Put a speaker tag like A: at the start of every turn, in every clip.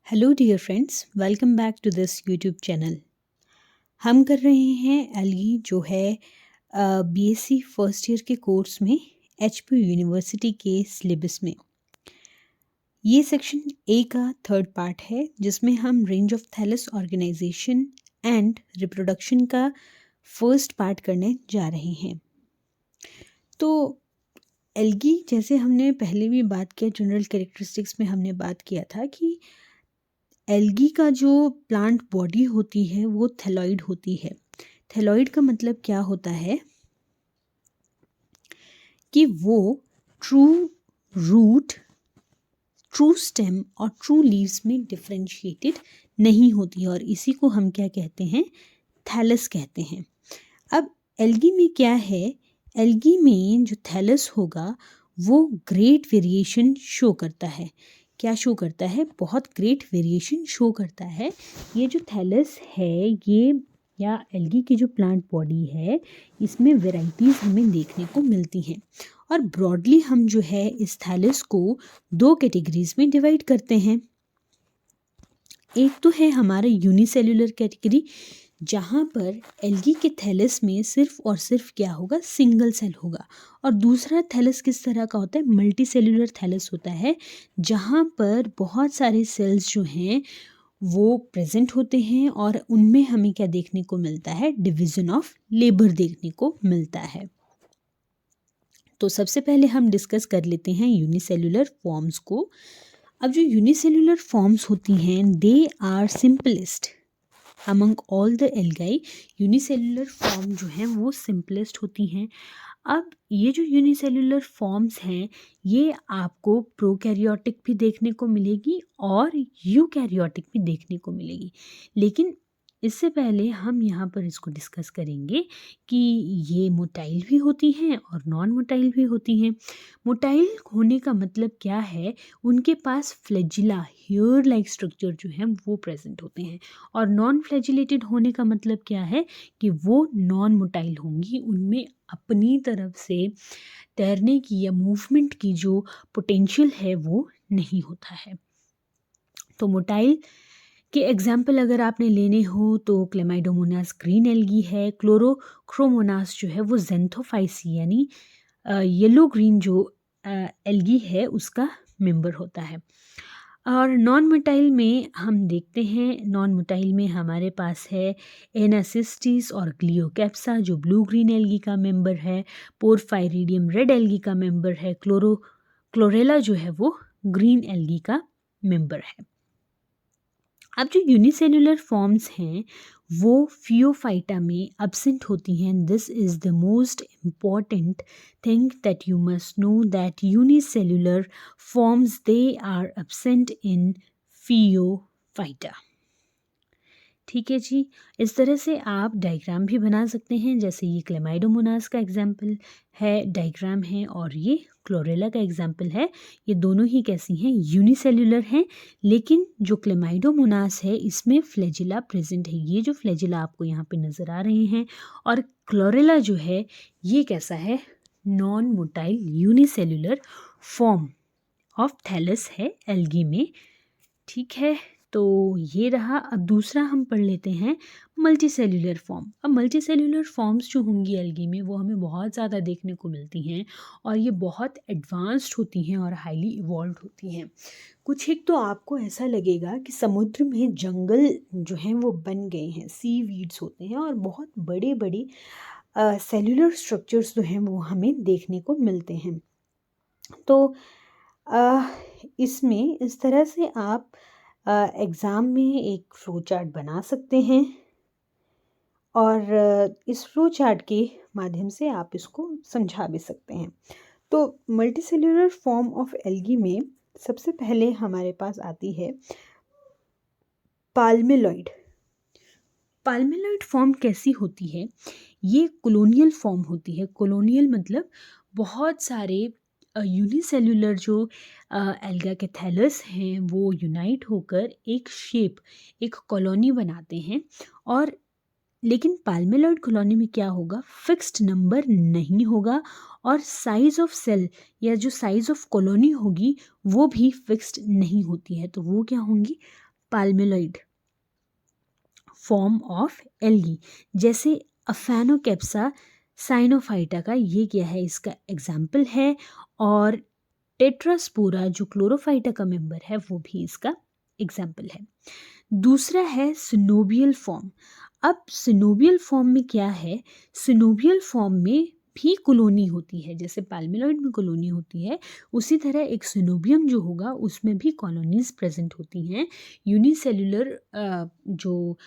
A: Hello dear friends, welcome back to this YouTube channel. हम कर रहे हैं एलगी जो है बीएससी फर्स्ट ईयर के कोर्स में एचपी यूनिवर्सिटी के सिलेबस में। ये सेक्शन ए का थर्ड पार्ट है जिसमें हम range of thallus organization and reproduction का फर्स्ट पार्ट करने जा रहे हैं। तो एलगी जैसे हमने पहले भी बात किया, जनरल कैरेक्टरिस्टिक्स में हमने बात किया था कि एल्गी का जो प्लांट बॉडी होती है वो थैलॉइड होती है। थैलॉइड का मतलब क्या होता है कि वो ट्रू रूट, ट्रू स्टेम और ट्रू लीव्स में डिफरेंशिएटेड नहीं होती है और इसी को हम क्या कहते हैं, थैलस कहते हैं। अब एल्गी में क्या है, एल्गी में जो थैलस होगा वो ग्रेट वेरिएशन शो करता है। क्या शो करता है? बहुत ग्रेट वेरिएशन शो करता है। ये जो थैलस है ये या एल्गी की जो प्लांट बॉडी है इसमें वेराइटीज़ हमें देखने को मिलती हैं और ब्रॉडली हम जो है इस थैलस को दो कैटेगरीज में डिवाइड करते हैं। एक तो है हमारा यूनिसेल्युलर कैटेगरी जहाँ पर एल्गी के थैलस में सिर्फ और सिर्फ क्या होगा, सिंगल सेल होगा। और दूसरा थैलस किस तरह का होता है, मल्टी सेल्युलर थैलस होता है जहाँ पर बहुत सारे सेल्स जो हैं वो प्रेजेंट होते हैं और उनमें हमें क्या देखने को मिलता है, डिवीजन ऑफ लेबर देखने को मिलता है। तो सबसे पहले हम डिस्कस कर लेते हैं यूनिसेल्युलर फॉर्म्स को। अब जो यूनिसेल्युलर फॉर्म्स होती हैं they are simplest among all the algae. Unicellular form जो हैं वो सिंपलेस्ट होती हैं। अब ये जो यूनिसेल्युलर फॉर्म्स हैं ये आपको प्रोकैरियोटिक भी देखने को मिलेगी और यूकैरियोटिक भी देखने को मिलेगी। लेकिन इससे पहले हम यहाँ पर इसको डिस्कस करेंगे कि ये मोटाइल भी होती हैं और नॉन मोटाइल भी होती हैं। मोटाइल होने का मतलब क्या है, उनके पास फ्लैजिला, हेयर लाइक स्ट्रक्चर जो है वो प्रेजेंट होते हैं। और नॉन फ्लैजिलेटेड होने का मतलब क्या है कि वो नॉन मोटाइल होंगी, उनमें अपनी तरफ से तैरने की या मूवमेंट की जो पोटेंशियल है वो नहीं होता है। तो मोटाइल के एग्जाम्पल अगर आपने लेने हो तो क्लेमाइडोमोनास ग्रीन एल्गी है, क्लोरोक्रोमोनास जो है वो जेंथोफाइसी यानी येलो ग्रीन जो एल्गी है उसका मेंबर होता है। और नॉन मोटाइल में हम देखते हैं, नॉन मोटाइल में हमारे पास है एनासिस्टिस और ग्लियोकैप्सा जो ब्लू ग्रीन एल्गी का मेंबर है, पोरफायरिडियम रेड एल्गी का मेंबर है, क्लोरेला जो है वो ग्रीन एल्गी का मेंबर है। अब जो यूनिसेल्युलर फॉर्म्स हैं वो फियोफाइटा में एब्सेंट होती हैं। This is the most important thing that you must know that unicellular forms they are absent in Phaeophyta. ठीक है जी, इस तरह से आप डायग्राम भी बना सकते हैं। जैसे ये क्लेमाइडोमोनास का एग्जाम्पल है, डायग्राम है, और ये क्लोरेला का एग्जाम्पल है। ये दोनों ही कैसी हैं, यूनिसेल्युलर हैं। लेकिन जो क्लेमाइडोमोनास है इसमें फ्लैजिला प्रेजेंट है। ये जो फ्लैजिला आपको यहाँ पे नज़र आ रहे हैं। और क्लोरेला जो है ये कैसा है, non motile unicellular form of thallus है एल्गी में। ठीक है, तो ये रहा। अब दूसरा हम पढ़ लेते हैं मल्टी सेल्युलर फॉर्म। अब मल्टी सेल्युलर फॉर्म्स जो होंगी एल्गी में वो हमें बहुत ज़्यादा देखने को मिलती हैं और ये बहुत एडवांस्ड होती हैं और हाईली इवॉल्व होती हैं। कुछ एक तो आपको ऐसा लगेगा कि समुद्र में जंगल जो हैं वो बन गए हैं, सी वीड्स होते हैं और बहुत बड़े बड़े सेल्युलर स्ट्रक्चर्स जो हैं वो हमें देखने को मिलते हैं। तो इसमें इस तरह से आप एग्ज़ाम में एक फ्लो चार्ट बना सकते हैं और इस फ्लो चार्ट के माध्यम से आप इसको समझा भी सकते हैं। तो मल्टीसेल्युलर फॉर्म ऑफ एल्गी में सबसे पहले हमारे पास आती है पाल्मेलॉइड। पाल्मेलॉइड फॉर्म कैसी होती है, ये कोलोनियल फॉर्म होती है। कोलोनियल मतलब बहुत सारे यूनिसेल्युलर जो एल्गा के थैलस हैं वो यूनाइट होकर एक शेप, एक कॉलोनी बनाते हैं। और लेकिन पाल्मेलॉइड कॉलोनी में क्या होगा, फिक्स्ड नंबर नहीं होगा और साइज़ ऑफ सेल या जो साइज़ ऑफ कॉलोनी होगी वो भी फिक्स्ड नहीं होती है। तो वो क्या होंगी, पाल्मेलॉइड फॉर्म ऑफ एल्गी, जैसे अफेनोकेप्सा साइनोफाइटा का ये क्या है, इसका एग्जाम्पल है। और टेट्रास्पोरा जो क्लोरोफाइटा का मेंबर है वो भी इसका एग्जाम्पल है। दूसरा है सिनोबियल फॉर्म। अब सिनोबियल फॉर्म में क्या है, सिनोबियल फॉर्म में भी कॉलोनी होती है, जैसे पाल्मेलॉइड में कॉलोनी होती है उसी तरह एक सिनोबियम जो होगा उसमें भी कॉलोनीज प्रेजेंट होती हैं। यूनिसेल्युलर जो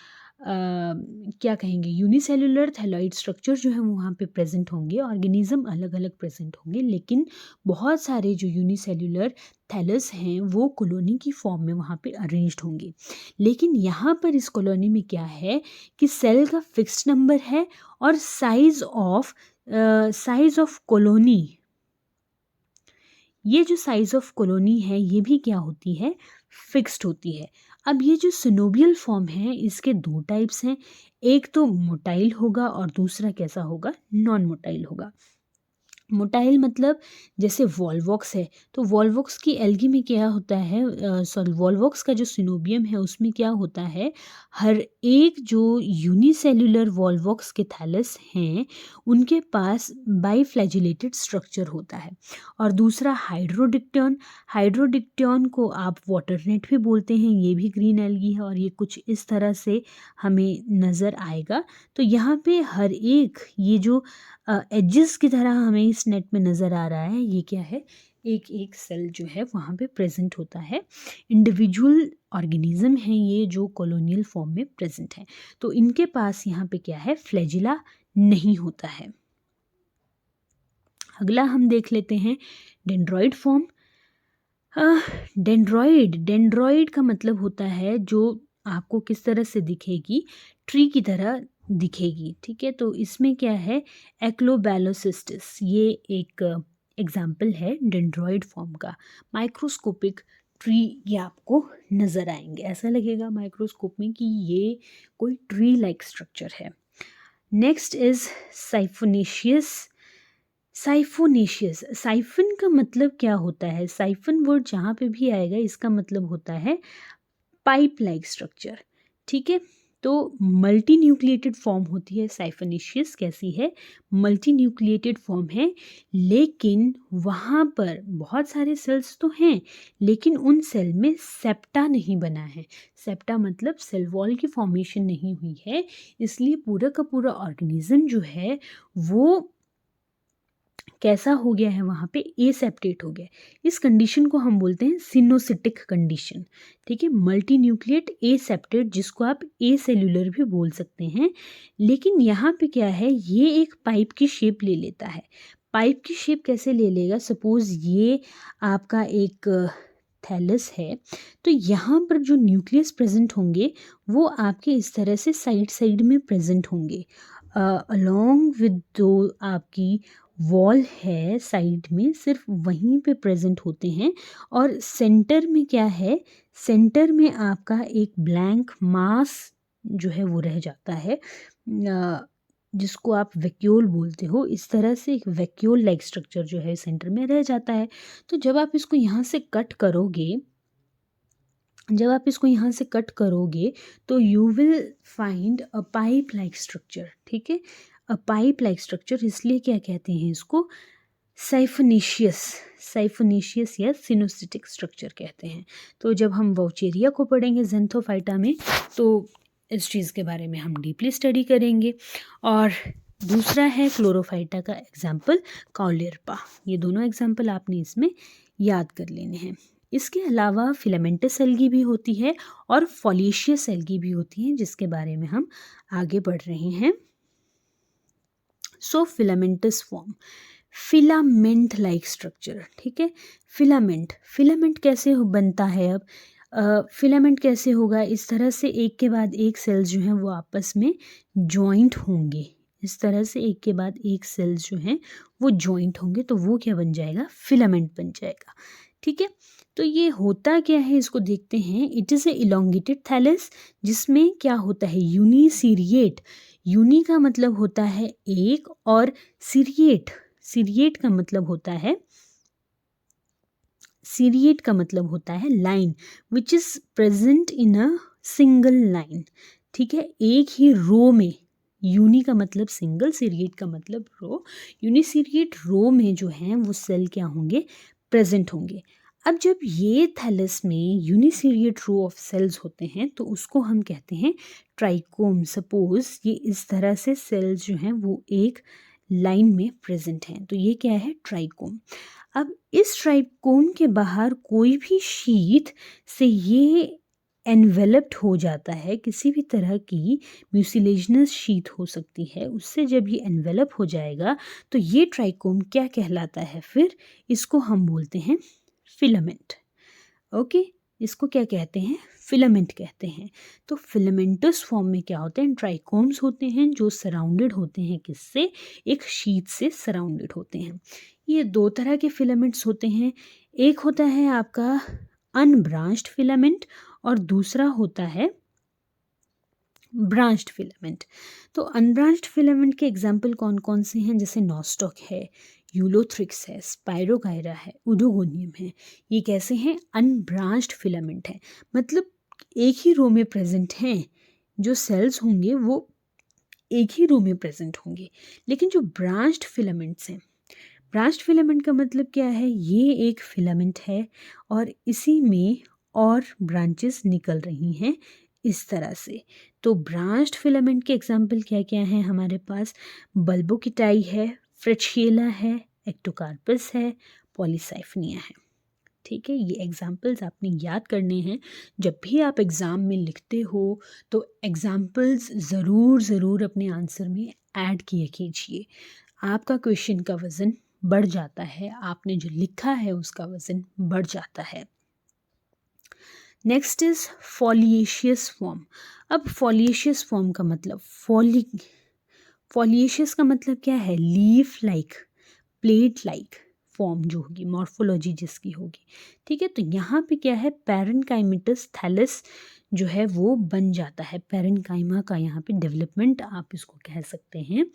A: क्या कहेंगे, यूनिसेल्युलर थैलॉइड स्ट्रक्चर जो है वो वहाँ पे प्रेजेंट होंगे, ऑर्गेनिज्म अलग अलग प्रेजेंट होंगे, लेकिन बहुत सारे जो यूनिसेल्युलर थैलस हैं वो कॉलोनी की फॉर्म में वहाँ पे अरेंज्ड होंगे। लेकिन यहाँ पर इस कॉलोनी में क्या है कि सेल का फिक्स्ड नंबर है और साइज ऑफ कॉलोनी, ये जो साइज ऑफ कॉलोनी है ये भी क्या होती है, फिक्स्ड होती है। अब ये जो सिनोबियल फॉर्म है इसके दो टाइप्स हैं, एक तो मोटाइल होगा और दूसरा कैसा होगा, नॉन मोटाइल होगा। मोटाइल मतलब जैसे वॉल्वॉक्स है, तो वॉल्वॉक्स की एल्गी में क्या होता है, वॉल्वॉक्स का जो सिनोबियम है उसमें क्या होता है, हर एक जो यूनिसेल्युलर वॉल्वॉक्स के थैलस हैं उनके पास बाइफ्लैजिलेटेड स्ट्रक्चर होता है। और दूसरा हाइड्रोडिक्टोन को आप वाटरनेट भी बोलते हैं, ये भी ग्रीन एल्गी है और ये कुछ इस तरह से हमें नज़र आएगा। तो यहाँ पे हर एक ये जो एजेस की तरह हमें इस नेट में नज़र आ रहा है, ये क्या है, एक एक सेल जो है वहाँ पे प्रेजेंट होता है। इंडिविजुअल ऑर्गेनिज्म है ये जो कॉलोनियल फॉर्म में प्रेजेंट है, तो इनके पास यहाँ पे क्या है, फ्लैजिला नहीं होता है। अगला हम देख लेते हैं डेंड्रॉइड फॉर्म। डेंड्रॉइड का मतलब होता है जो आपको किस तरह से दिखेगी, ट्री की तरह दिखेगी, ठीक है। तो इसमें क्या है, एक्लोबैलोसिस्टिस, ये एक एग्जाम्पल है डेंड्रॉइड फॉर्म का। माइक्रोस्कोपिक ट्री ये आपको नज़र आएंगे, ऐसा लगेगा माइक्रोस्कोप में कि ये कोई ट्री लाइक स्ट्रक्चर है। Next is siphonaceous. साइफन का मतलब क्या होता है, साइफन वर्ड जहाँ पे भी आएगा इसका मतलब होता है पाइप लाइक स्ट्रक्चर, ठीक है। तो मल्टी न्यूक्लिएटेड फॉर्म होती है साइफोनेशियस, कैसी है, मल्टी न्यूक्लिएटेड फॉर्म है, लेकिन वहाँ पर बहुत सारे सेल्स तो हैं लेकिन उन सेल में सेप्टा नहीं बना है। सेप्टा मतलब सेल वॉल की फॉर्मेशन नहीं हुई है, इसलिए पूरा का पूरा ऑर्गेनिज्म जो है वो कैसा हो गया है, वहाँ पे एसेप्टेट हो गया। इस कंडीशन को हम बोलते हैं सिनोसिटिक कंडीशन, ठीक है। मल्टी न्यूक्लिएट एसेप्टेट, जिसको आप एसेल्युलर भी बोल सकते हैं। लेकिन यहाँ पे क्या है, ये एक पाइप की शेप ले लेता है। पाइप की शेप कैसे ले लेगा, सपोज ये आपका एक थैलस है, तो यहाँ पर जो न्यूक्लियस प्रेजेंट होंगे वो आपके इस तरह से साइड साइड में प्रेजेंट होंगे, अलोंग विद जो आपकी वॉल है साइड में, सिर्फ वहीं पे प्रेजेंट होते हैं। और सेंटर में क्या है, सेंटर में आपका एक ब्लैंक मास जो है वो रह जाता है, जिसको आप वैक्यूल बोलते हो। इस तरह से एक वैक्यूल लाइक स्ट्रक्चर जो है सेंटर में रह जाता है। तो जब आप इसको यहाँ से कट करोगे तो you will find a pipe like structure, ठीक है। अ पाइप लाइक स्ट्रक्चर, इसलिए क्या कहते हैं इसको, साइफोनेशियस या सिनोसिटिक स्ट्रक्चर कहते हैं। तो जब हम वाउचेरिया को पढ़ेंगे ज़ेंथोफाइटा में तो इस चीज़ के बारे में हम डीपली स्टडी करेंगे। और दूसरा है क्लोरोफाइटा का एग्जाम्पल काउलियरपा। ये दोनों एग्जाम्पल आपने इसमें याद कर लेने हैं। इसके अलावा फिलामेंटस एल्गी भी होती है और फॉलिशियस एल्गी भी होती है, जिसके बारे में हम आगे बढ़ रहे हैं। So filamentous form, filament like structure, ठीक है। फिलामेंट कैसे बनता है, अब फिलामेंट कैसे होगा, इस तरह से एक के बाद एक सेल्स जो हैं वो आपस में जॉइंट होंगे, इस तरह से एक के बाद एक सेल्स जो हैं वो जॉइंट होंगे, तो वो क्या बन जाएगा, फिलामेंट बन जाएगा, ठीक है। तो ये होता क्या है, इसको देखते हैं। It is a elongated thallus, जिसमें क्या होता है, यूनिसीरिएट। यूनि का मतलब होता है एक, और सीरिएट का मतलब होता है सीरिएट का मतलब होता है line which is present in a single line, ठीक है, एक ही रो में। यूनि का मतलब सिंगल, सीरिएट का मतलब रो। यूनिसीरिएट रो में जो हैं वो सेल क्या होंगे, प्रेजेंट होंगे। अब जब ये थैलस में यूनिसीरिएट रो ऑफ सेल्स होते हैं तो उसको हम कहते हैं ट्राइकोम। सपोज ये इस तरह से सेल्स जो हैं वो एक लाइन में प्रेजेंट हैं, तो ये क्या है, ट्राइकोम। अब इस ट्राइकोम के बाहर कोई भी शीथ से ये एनवेलप्ड हो जाता है, किसी भी तरह की म्यूसिलेजिनस शीथ हो सकती है, उससे जब ये एनवेलप हो जाएगा तो ये ट्राइकोम क्या कहलाता है, फिर इसको हम बोलते हैं फिलामेंट। ओके, इसको क्या कहते हैं, फिलामेंट कहते हैं। तो फिलामेंटस फॉर्म में क्या होते हैं, ट्राइकोम्स होते हैं जो सराउंडेड होते हैं किससे, एक शीट से सराउंडेड होते हैं। ये दो तरह के फिलामेंट्स होते हैं, एक होता है आपका अनब्रांच्ड फिलामेंट और दूसरा होता है ब्रांच्ड फिलामेंट। तो अनब्रांच्ड फिलामेंट के एग्जाम्पल कौन कौन से हैं, जैसे नॉस्टॉक है, यूलोथ्रिक्स है, स्पाइरोगायरा है, उडोगोनियम है। ये कैसे हैं, अनब्रांच्ड फिलामेंट है, मतलब एक ही रो में प्रेजेंट हैं, जो सेल्स होंगे वो एक ही रो में प्रेजेंट होंगे। लेकिन जो ब्रांच्ड फिलामेंट्स हैं, ब्रांच्ड फिलामेंट का मतलब क्या है, ये एक फिलामेंट है और इसी में और ब्रांचेस निकल रही हैं इस तरह से। तो ब्रांच्ड फिलामेंट के एग्जाम्पल क्या क्या हैं हमारे पास, बल्बोकिटाई है, फ्रेचिएला है, एक्टोकार्पस है, पॉलीसाइफनिया है। ठीक है, ये एग्जाम्पल्स आपने याद करने हैं। जब भी आप एग्ज़ाम में लिखते हो तो एग्जाम्पल्स ज़रूर अपने आंसर में ऐड किए कीजिए। आपका क्वेश्चन का वज़न बढ़ जाता है, आपने जो लिखा है उसका वज़न बढ़ जाता है। Next is foliaceous form. अब फॉलिएशियस फॉर्म का मतलब फॉलिएशियस का मतलब क्या है, leaf like, plate like form जो होगी, मॉर्फोलॉजी जिसकी होगी। ठीक है, तो यहाँ पे क्या है, पैरेन्काइमेटस थैलस जो है वो बन जाता है, पैरेन्काइमा का यहाँ पे डेवलपमेंट आप इसको कह सकते हैं।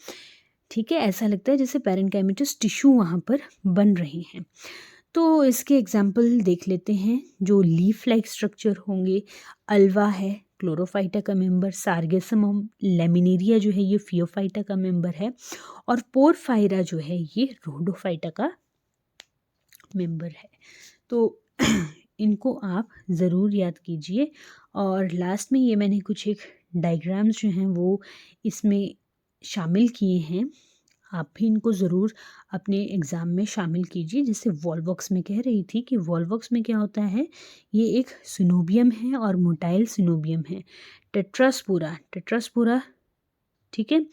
A: ठीक है, ऐसा लगता है जैसे पैरेन्काइमेटस टिश्यू वहाँ पर बन रहे हैं। तो इसके एग्जाम्पल देख लेते हैं, जो लीफ लाइक स्ट्रक्चर होंगे, अल्वा है, क्लोरोफाइटा का मेंबर, सार्गेसमम लेमिनेरिया जो है ये फियोफाइटा का मेंबर है, और पोरफायरा जो है ये रोडोफाइटा का मेंबर है। तो इनको आप ज़रूर याद कीजिए। और लास्ट में ये मैंने कुछ एक डायग्राम्स जो हैं वो इसमें शामिल किए हैं, आप भी इनको ज़रूर अपने एग्ज़ाम में शामिल कीजिए। जैसे वॉलवॉक्स में कह रही थी कि वॉलवॉक्स में क्या होता है, ये एक सिनोबियम है और मोटाइल सिनोबियम है। टेट्रास्पोरा ठीक है,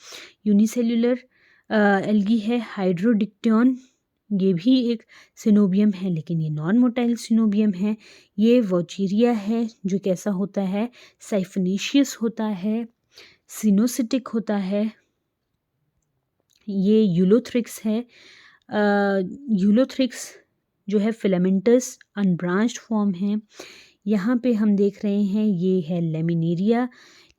A: यूनिसेल्युलर एल्गी है, हाइड्रोडिक्टियन ये भी एक सिनोबियम है लेकिन ये नॉन मोटाइल सिनोबियम है। ये वॉचेरिया है जो कैसा होता है, साइफनेशियस होता है, सिनोसिटिक होता है। ये यूलोथ्रिक्स है, यूलोथ्रिक्स जो है फिलामेंटस अनब्रांच्ड फॉर्म है। यहाँ पे हम देख रहे हैं ये है लेमिनेरिया,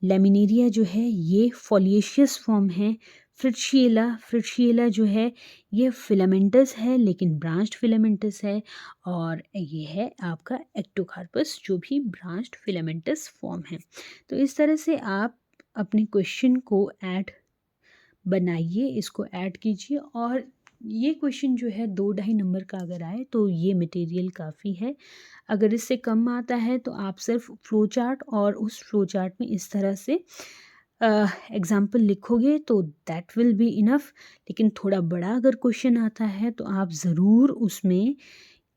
A: लेमिनेरिया जो है ये फॉलिएशियस फॉर्म है। फ्रिट्शिएला जो है ये फिलामेंटस है लेकिन ब्रांच्ड फिलामेंटस है, और ये है आपका एक्टोकार्पस जो भी ब्रांच्ड फिलामेंटस फॉर्म है। तो इस तरह से आप अपने क्वेश्चन को बनाइए, इसको ऐड कीजिए, और ये क्वेश्चन जो है 2-2.5 नंबर का अगर आए तो ये मटेरियल काफ़ी है। अगर इससे कम आता है तो आप सिर्फ फ्लो चार्ट और उस फ्लो चार्ट में इस तरह से एग्जाम्पल लिखोगे तो दैट विल बी इनफ। लेकिन थोड़ा बड़ा अगर क्वेश्चन आता है तो आप ज़रूर उसमें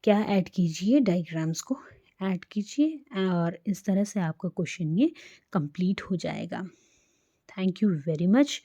A: क्या ऐड कीजिए, डायग्राम्स को ऐड कीजिए, और इस तरह से आपका क्वेश्चन ये कंप्लीट हो जाएगा। Thank you very much